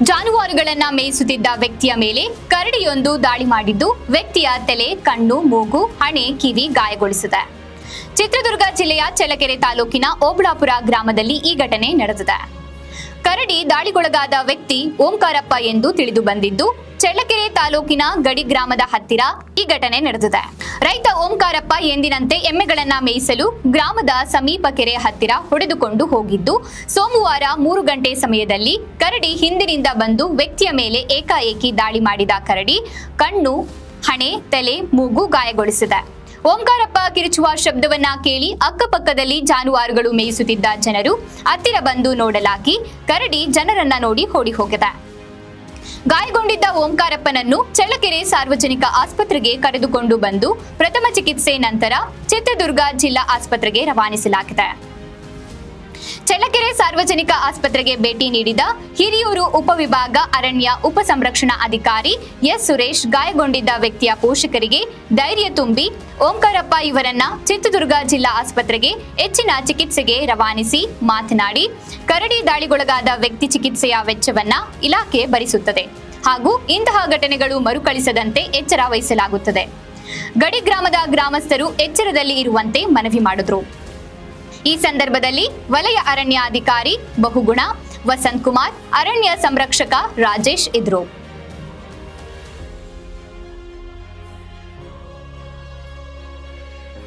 ಜಾನುವಾರುಗಳನ್ನ ಮೇಯಿಸುತ್ತಿದ್ದ ವ್ಯಕ್ತಿಯ ಮೇಲೆ ಕರಡಿಯೊಂದು ದಾಳಿ ಮಾಡಿದ್ದು ವ್ಯಕ್ತಿಯ ತಲೆ, ಕಣ್ಣು, ಮೂಗು, ಹಣೆ, ಕಿವಿ ಗಾಯಗೊಳಿಸಿದೆ. ಚಿತ್ರದುರ್ಗ ಜಿಲ್ಲೆಯ ಚಳ್ಳಕೆರೆ ತಾಲೂಕಿನ ಓಬಳಾಪುರ ಗ್ರಾಮದಲ್ಲಿ ಈ ಘಟನೆ ನಡೆದಿದೆ. ಕರಡಿ ದಾಳಿಗೊಳಗಾದ ವ್ಯಕ್ತಿ ಓಂಕಾರಪ್ಪ ಎಂದು ತಿಳಿದು ಬಂದಿದ್ದು, ಚಳ್ಳಕೆರೆ ತಾಲೂಕಿನ ಗಡಿ ಗ್ರಾಮದ ಹತ್ತಿರ ಈ ಘಟನೆ ನಡೆದಿದೆ. ರೈತ ಓಂಕಾರಪ್ಪ ಎಂದಿನಂತೆ ಎಮ್ಮೆಗಳನ್ನ ಮೇಯಿಸಲು ಗ್ರಾಮದ ಸಮೀಪ ಕೆರೆ ಹತ್ತಿರ ಹೊಡೆದುಕೊಂಡು ಹೋಗಿದ್ದು, ಸೋಮವಾರ 3 ಗಂಟೆ ಸಮಯದಲ್ಲಿ ಕರಡಿ ಹಿಂದಿನಿಂದ ಬಂದು ವ್ಯಕ್ತಿಯ ಮೇಲೆ ಏಕಾಏಕಿ ದಾಳಿ ಮಾಡಿದ ಕರಡಿ ಕಣ್ಣು, ಹಣೆ, ತಲೆ, ಮೂಗು ಗಾಯಗೊಳಿಸಿದೆ. ಓಂಕಾರಪ್ಪ ಕಿರುಚುವ ಶಬ್ದವನ್ನ ಕೇಳಿ ಅಕ್ಕಪಕ್ಕದಲ್ಲಿ ಜಾನುವಾರುಗಳು ಮೇಯಿಸುತ್ತಿದ್ದ ಜನರು ಹತ್ತಿರ ಬಂದು ನೋಡಲಾಗಿ ಕರಡಿ ಜನರನ್ನ ನೋಡಿ ಓಡಿ ಹೋಗಿದೆ. ಗಾಯಗೊಂಡಿದ್ದ ಓಂಕಾರಪ್ಪನನ್ನು ಚಳ್ಳಕೆರೆ ಸಾರ್ವಜನಿಕ ಆಸ್ಪತ್ರೆಗೆ ಕರೆದುಕೊಂಡು ಬಂದು ಪ್ರಥಮ ಚಿಕಿತ್ಸೆ ನಂತರ ಚಿತ್ರದುರ್ಗ ಜಿಲ್ಲಾ ಆಸ್ಪತ್ರೆಗೆ ರವಾನಿಸಲಾಗಿದೆ. ಚಳ್ಳಕೆರೆ ಸಾರ್ವಜನಿಕ ಆಸ್ಪತ್ರೆಗೆ ಭೇಟಿ ನೀಡಿದ ಹಿರಿಯೂರು ಉಪವಿಭಾಗ ಅರಣ್ಯ ಉಪ ಸಂರಕ್ಷಣಾ ಅಧಿಕಾರಿ ಎಸ್ ಸುರೇಶ್ ಗಾಯಗೊಂಡಿದ್ದ ವ್ಯಕ್ತಿಯ ಪೋಷಕರಿಗೆ ಧೈರ್ಯ ತುಂಬಿ ಓಂಕಾರಪ್ಪ ಇವರನ್ನ ಚಿತ್ರದುರ್ಗ ಜಿಲ್ಲಾ ಆಸ್ಪತ್ರೆಗೆ ಹೆಚ್ಚಿನ ಚಿಕಿತ್ಸೆಗೆ ರವಾನಿಸಿ ಮಾತನಾಡಿ, ಕರಡಿ ದಾಳಿಗೊಳಗಾದ ವ್ಯಕ್ತಿ ಚಿಕಿತ್ಸೆಯ ವೆಚ್ಚವನ್ನ ಇಲಾಖೆ ಭರಿಸುತ್ತದೆ ಹಾಗೂ ಇಂತಹ ಘಟನೆಗಳು ಮರುಕಳಿಸದಂತೆ ಎಚ್ಚರ ವಹಿಸಲಾಗುತ್ತದೆ. ಗಡಿ ಗ್ರಾಮದ ಗ್ರಾಮಸ್ಥರು ಎಚ್ಚರದಲ್ಲಿ ಇರುವಂತೆ ಮನವಿ ಮಾಡಿದ್ರು. ಈ ಸಂದರ್ಭದಲ್ಲಿ ವಲಯ ಅರಣ್ಯಾಧಿಕಾರಿ ಬಹುಗುಣ, ವಸಂತ್ ಕುಮಾರ್, ಅರಣ್ಯ ಸಂರಕ್ಷಕ ರಾಜೇಶ್ ಇದ್ರು.